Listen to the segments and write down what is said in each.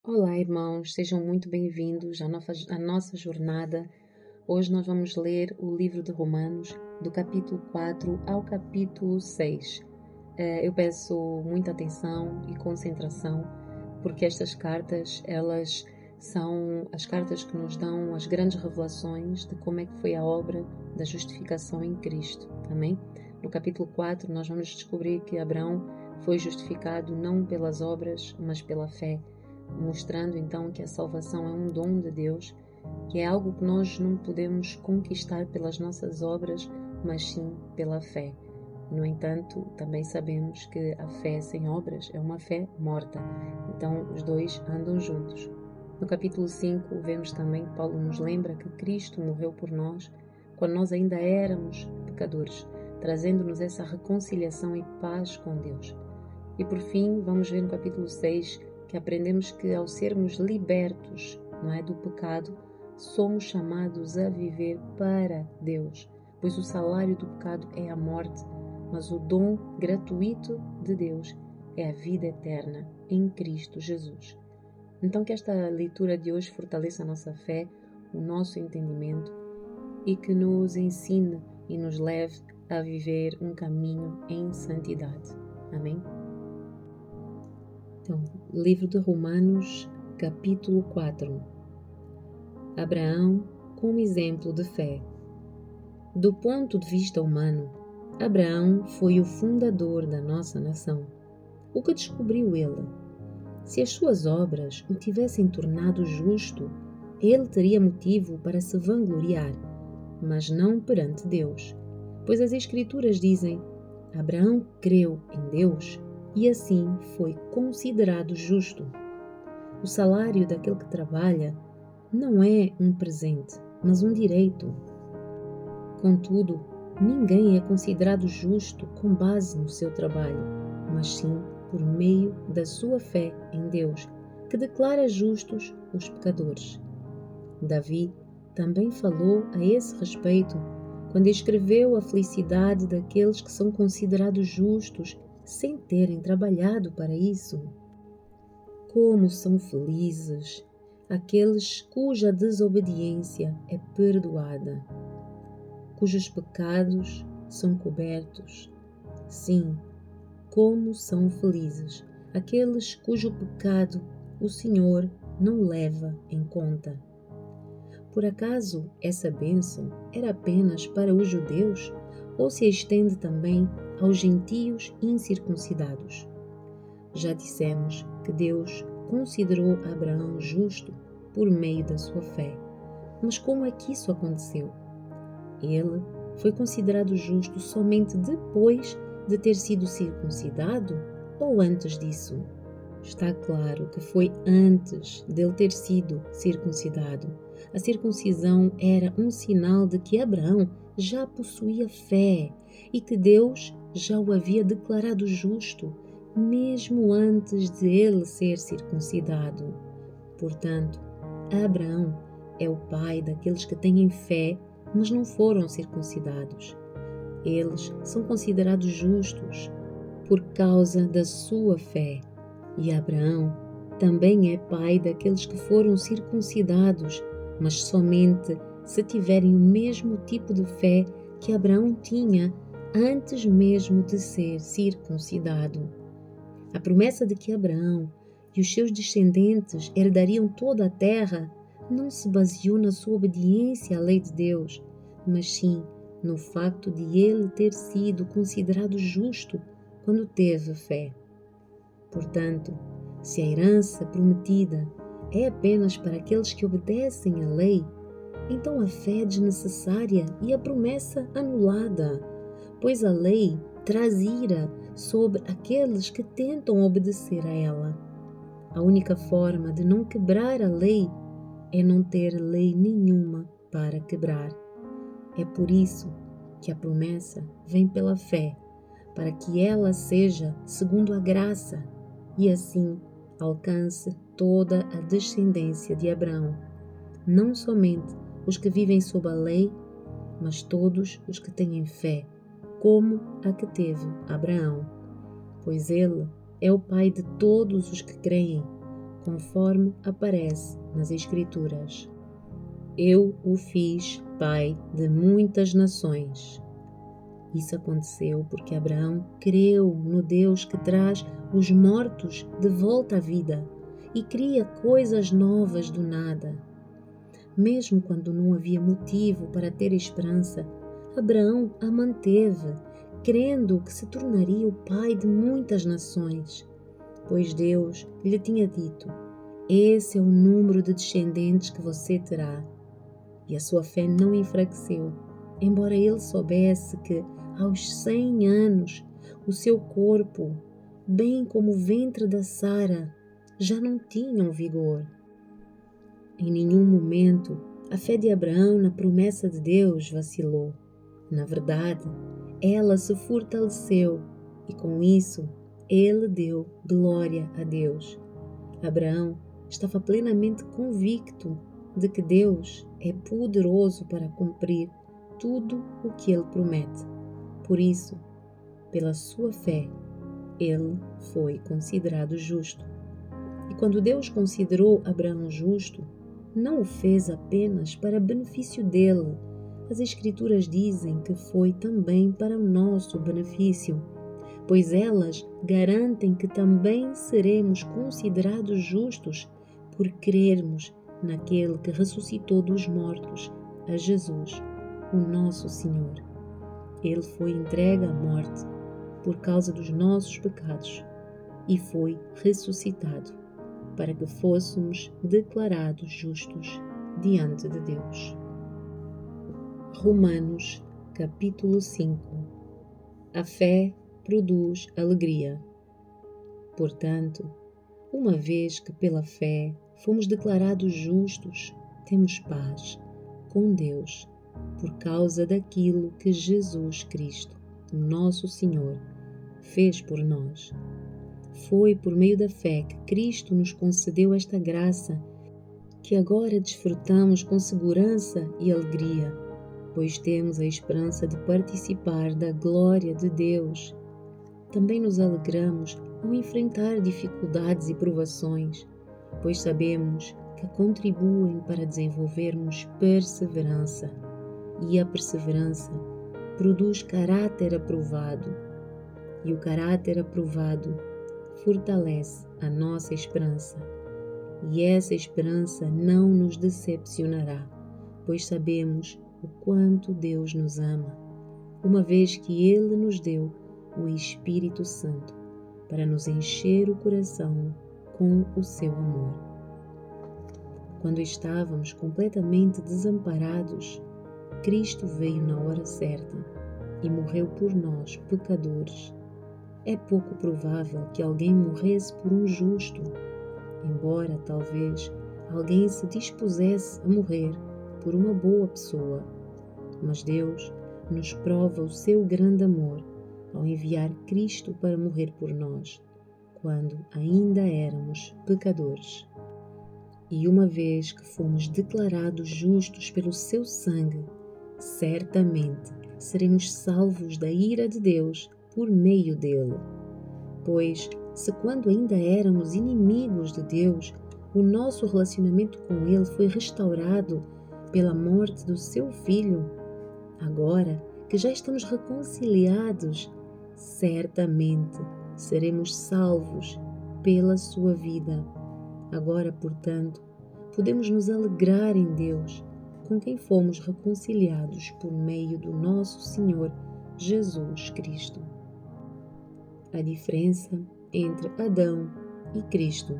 Olá, irmãos, sejam muito bem-vindos à nossa jornada. Hoje nós vamos ler o livro de Romanos, do capítulo 4 ao capítulo 6. Eu peço muita atenção e concentração, porque estas cartas, elas são as cartas que nos dão as grandes revelações de como é que foi a obra da justificação em Cristo. Amém? No capítulo 4, nós vamos descobrir que Abraão foi justificado não pelas obras, mas pela fé, mostrando então que a salvação é um dom de Deus, que é algo que nós não podemos conquistar pelas nossas obras, mas sim pela fé. No entanto, também sabemos que a fé sem obras é uma fé morta, então os dois andam juntos. No capítulo 5, vemos também que Paulo nos lembra que Cristo morreu por nós quando nós ainda éramos pecadores, trazendo-nos essa reconciliação e paz com Deus. E por fim, vamos ver no capítulo 6 que aprendemos que ao sermos libertos, do pecado, somos chamados a viver para Deus, pois o salário do pecado é a morte, mas o dom gratuito de Deus é a vida eterna em Cristo Jesus. Então que esta leitura de hoje fortaleça a nossa fé, o nosso entendimento e que nos ensine e nos leve a viver um caminho em santidade. Amém? Então, livro de Romanos, capítulo 4. Abraão como exemplo de fé. Do ponto de vista humano, Abraão foi o fundador da nossa nação. O que descobriu ele? Se as suas obras o tivessem tornado justo, ele teria motivo para se vangloriar, mas não perante Deus. Pois as Escrituras dizem: Abraão creu em Deus e assim foi considerado justo. O salário daquele que trabalha não é um presente, mas um direito. Contudo, ninguém é considerado justo com base no seu trabalho, mas sim por meio da sua fé em Deus, que declara justos os pecadores. Davi também falou a esse respeito quando escreveu a felicidade daqueles que são considerados justos sem terem trabalhado para isso. Como são felizes aqueles cuja desobediência é perdoada, cujos pecados são cobertos. Sim, como são felizes aqueles cujo pecado o Senhor não leva em conta. Por acaso essa bênção era apenas para os judeus ou se estende também aos gentios incircuncidados? Já dissemos que Deus considerou Abraão justo por meio da sua fé. Mas como é que isso aconteceu? Ele foi considerado justo somente depois de ter sido circuncidado ou antes disso? Está claro que foi antes dele ter sido circuncidado. A circuncisão era um sinal de que Abraão já possuía fé e que Deus já o havia declarado justo, mesmo antes de ele ser circuncidado. Portanto, Abraão é o pai daqueles que têm fé, mas não foram circuncidados. Eles são considerados justos por causa da sua fé. E Abraão também é pai daqueles que foram circuncidados, mas somente se tiverem o mesmo tipo de fé que Abraão tinha antes mesmo de ser circuncidado. A promessa de que Abraão e os seus descendentes herdariam toda a terra não se baseou na sua obediência à lei de Deus, mas sim no facto de ele ter sido considerado justo quando teve fé. Portanto, se a herança prometida é apenas para aqueles que obedecem à lei, então a fé é desnecessária e a promessa anulada, pois a lei traz ira sobre aqueles que tentam obedecer a ela. A única forma de não quebrar a lei é não ter lei nenhuma para quebrar. É por isso que a promessa vem pela fé, para que ela seja segundo a graça e assim alcance toda a descendência de Abraão, não somente os que vivem sob a lei, mas todos os que têm fé, como a que teve Abraão, pois ele é o pai de todos os que creem, conforme aparece nas Escrituras. Eu o fiz pai de muitas nações. Isso aconteceu porque Abraão creu no Deus que traz os mortos de volta à vida e cria coisas novas do nada. Mesmo quando não havia motivo para ter esperança, Abraão a manteve, crendo que se tornaria o pai de muitas nações, pois Deus lhe tinha dito: esse é o número de descendentes que você terá. E a sua fé não enfraqueceu, embora ele soubesse que, aos 100 anos, o seu corpo, bem como o ventre da Sara, já não tinham vigor. Em nenhum momento, a fé de Abraão na promessa de Deus vacilou. Na verdade, ela se fortaleceu e, com isso, ele deu glória a Deus. Abraão estava plenamente convicto de que Deus é poderoso para cumprir tudo o que ele promete. Por isso, pela sua fé, ele foi considerado justo. E quando Deus considerou Abraão justo, não o fez apenas para benefício dele. As Escrituras dizem que foi também para o nosso benefício, pois elas garantem que também seremos considerados justos por crermos naquele que ressuscitou dos mortos, a Jesus, o nosso Senhor. Ele foi entregue à morte por causa dos nossos pecados e foi ressuscitado para que fôssemos declarados justos diante de Deus. Romanos, capítulo 5. A fé produz alegria. Portanto, uma vez que pela fé fomos declarados justos, temos paz com Deus por causa daquilo que Jesus Cristo, nosso Senhor, fez por nós. Foi por meio da fé que Cristo nos concedeu esta graça, que agora desfrutamos com segurança e alegria, pois temos a esperança de participar da glória de Deus. Também nos alegramos ao enfrentar dificuldades e provações, pois sabemos que contribuem para desenvolvermos perseverança, e a perseverança produz caráter aprovado, e o caráter aprovado fortalece a nossa esperança. E essa esperança não nos decepcionará, pois sabemos o quanto Deus nos ama, uma vez que Ele nos deu o Espírito Santo para nos encher o coração com o seu amor. Quando estávamos completamente desamparados, Cristo veio na hora certa e morreu por nós, pecadores. É pouco provável que alguém morresse por um justo, embora talvez alguém se dispusesse a morrer por uma boa pessoa. Mas Deus nos prova o seu grande amor ao enviar Cristo para morrer por nós, quando ainda éramos pecadores. E uma vez que fomos declarados justos pelo seu sangue, certamente seremos salvos da ira de Deus por meio dele. Pois, se quando ainda éramos inimigos de Deus, o nosso relacionamento com ele foi restaurado pela morte do seu Filho, agora que já estamos reconciliados, certamente seremos salvos pela sua vida. Agora, portanto, podemos nos alegrar em Deus, com quem fomos reconciliados por meio do nosso Senhor Jesus Cristo. A diferença entre Adão e Cristo.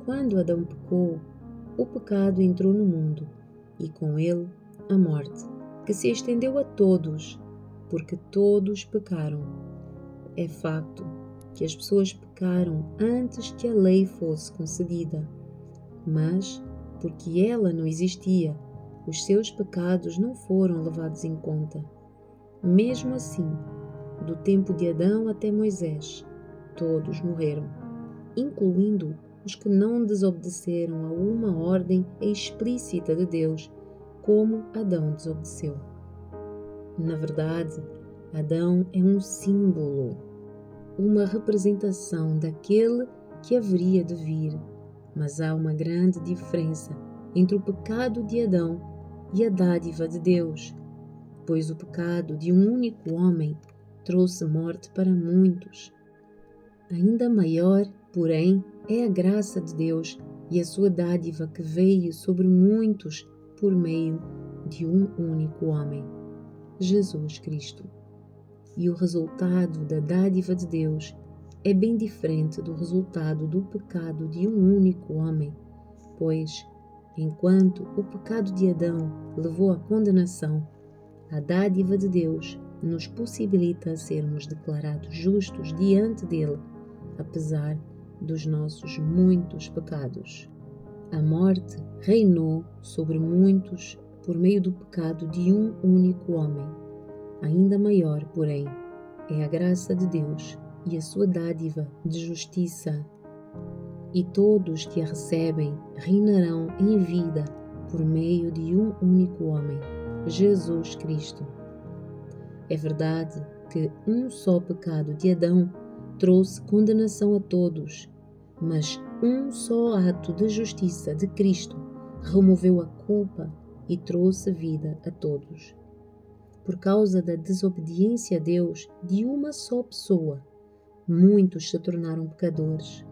Quando Adão pecou, o pecado entrou no mundo e com ele a morte, que se estendeu a todos, porque todos pecaram. É facto que as pessoas pecaram antes que a lei fosse concedida, mas, porque ela não existia, os seus pecados não foram levados em conta. Mesmo assim, do tempo de Adão até Moisés, todos morreram, incluindo os que não desobedeceram a uma ordem explícita de Deus, como Adão desobedeceu. Na verdade, Adão é um símbolo, uma representação daquele que haveria de vir, Mas há uma grande diferença entre o pecado de Adão e a dádiva de Deus, pois o pecado de um único homem trouxe morte para muitos. Ainda maior, porém, é a graça de Deus e a sua dádiva que veio sobre muitos por meio de um único homem, Jesus Cristo. E o resultado da dádiva de Deus é bem diferente do resultado do pecado de um único homem, pois, enquanto o pecado de Adão levou à condenação, a dádiva de Deus nos possibilita sermos declarados justos diante dele, apesar dos nossos muitos pecados. A morte reinou sobre muitos por meio do pecado de um único homem. Ainda maior, porém, é a graça de Deus e a sua dádiva de justiça. E todos que a recebem reinarão em vida por meio de um único homem, Jesus Cristo. É verdade que um só pecado de Adão trouxe condenação a todos, mas um só ato de justiça de Cristo removeu a culpa e trouxe vida a todos. Por causa da desobediência a Deus de uma só pessoa, muitos se tornaram pecadores,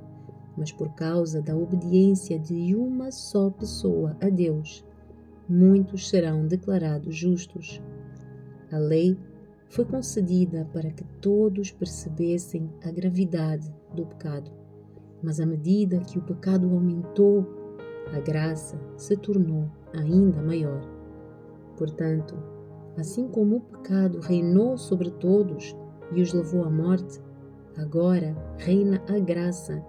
mas por causa da obediência de uma só pessoa a Deus, muitos serão declarados justos. A lei foi concedida para que todos percebessem a gravidade do pecado, mas à medida que o pecado aumentou, a graça se tornou ainda maior. Portanto, assim como o pecado reinou sobre todos e os levou à morte, agora reina a graça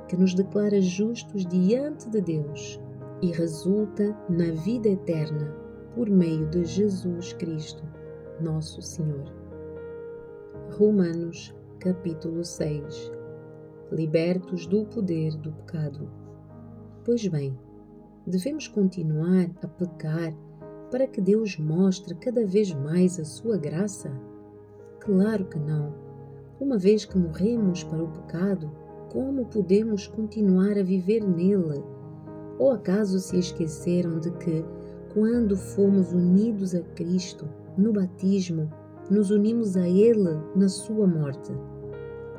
que nos declara justos diante de Deus e resulta na vida eterna por meio de Jesus Cristo, nosso Senhor. Romanos, capítulo 6. Libertos do poder do pecado. Pois bem, devemos continuar a pecar para que Deus mostre cada vez mais a sua graça? Claro que não. Uma vez que morremos para o pecado, como podemos continuar a viver nele? Ou acaso se esqueceram de que, quando fomos unidos a Cristo no batismo, nos unimos a Ele na sua morte?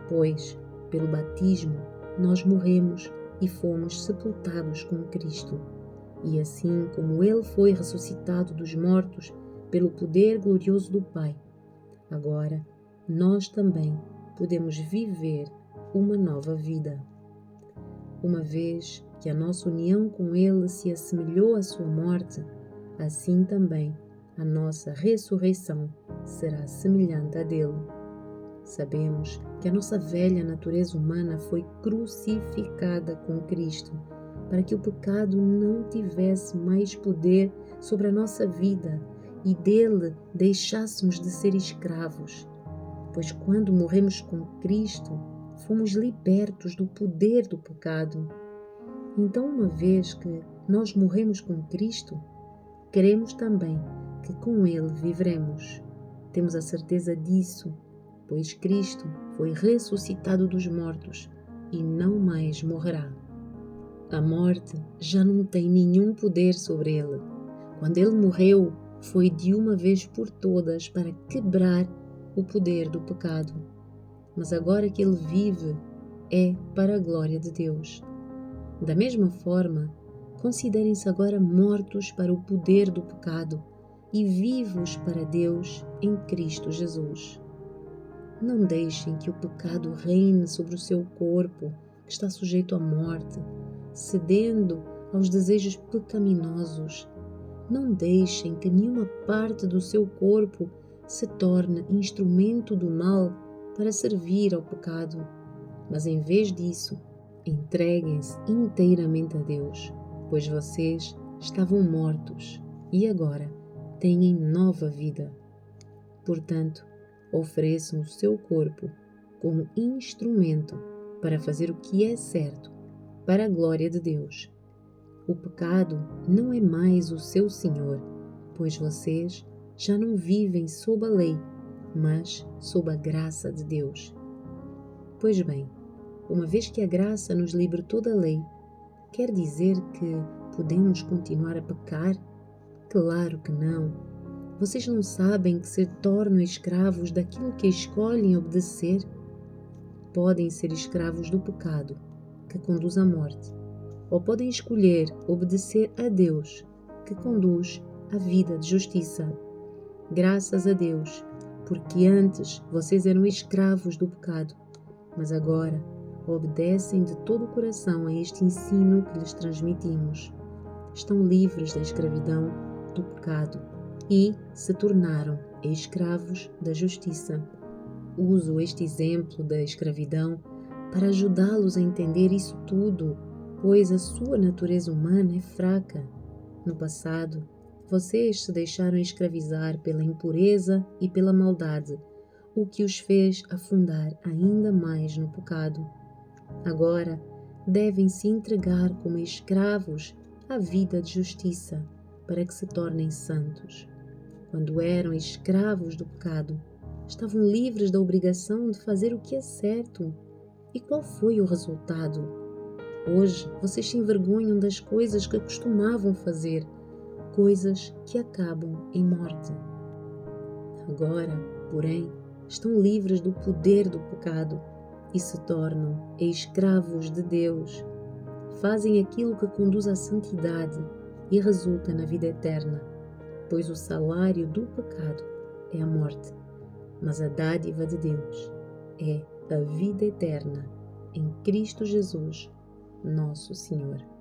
Pois, pelo batismo, nós morremos e fomos sepultados com Cristo. E assim como Ele foi ressuscitado dos mortos pelo poder glorioso do Pai, agora nós também podemos viver uma nova vida. Uma vez que a nossa união com Ele se assemelhou à sua morte, assim também a nossa ressurreição será semelhante à dele. Sabemos que a nossa velha natureza humana foi crucificada com Cristo, para que o pecado não tivesse mais poder sobre a nossa vida e dele deixássemos de ser escravos. Pois quando morremos com Cristo, fomos libertos do poder do pecado. Então, uma vez que nós morremos com Cristo, queremos também que com Ele viveremos. Temos a certeza disso, pois Cristo foi ressuscitado dos mortos e não mais morrerá. A morte já não tem nenhum poder sobre ele. Quando ele morreu, foi de uma vez por todas para quebrar o poder do pecado. Mas agora que ele vive, é para a glória de Deus. Da mesma forma, considerem-se agora mortos para o poder do pecado e vivos para Deus em Cristo Jesus. Não deixem que o pecado reine sobre o seu corpo, que está sujeito à morte, cedendo aos desejos pecaminosos. Não deixem que nenhuma parte do seu corpo se torne instrumento do mal para servir ao pecado, mas em vez disso, entreguem-se inteiramente a Deus, pois vocês estavam mortos e agora têm nova vida. Portanto, ofereçam o seu corpo como instrumento para fazer o que é certo, para a glória de Deus. O pecado não é mais o seu senhor, pois vocês já não vivem sob a lei, mas sob a graça de Deus. Pois bem, uma vez que a graça nos libertou da lei, quer dizer que podemos continuar a pecar? Claro que não. Vocês não sabem que se tornam escravos daquilo que escolhem obedecer? Podem ser escravos do pecado, que conduz à morte, ou podem escolher obedecer a Deus, que conduz à vida de justiça. Graças a Deus, porque antes vocês eram escravos do pecado, mas agora obedecem de todo o coração a este ensino que lhes transmitimos. Estão livres da escravidão do pecado e se tornaram escravos da justiça. Uso este exemplo da escravidão para ajudá-los a entender isso tudo, pois a sua natureza humana é fraca. No passado, vocês se deixaram escravizar pela impureza e pela maldade, o que os fez afundar ainda mais no pecado. Agora, devem se entregar como escravos à vida de justiça, para que se tornem santos. Quando eram escravos do pecado, estavam livres da obrigação de fazer o que é certo. E qual foi o resultado? Hoje, vocês se envergonham das coisas que costumavam fazer, coisas que acabam em morte. Agora, porém, estão livres do poder do pecado e se tornam escravos de Deus. Fazem aquilo que conduz à santidade e resulta na vida eterna, pois o salário do pecado é a morte, mas a dádiva de Deus é a vida eterna em Cristo Jesus, nosso Senhor.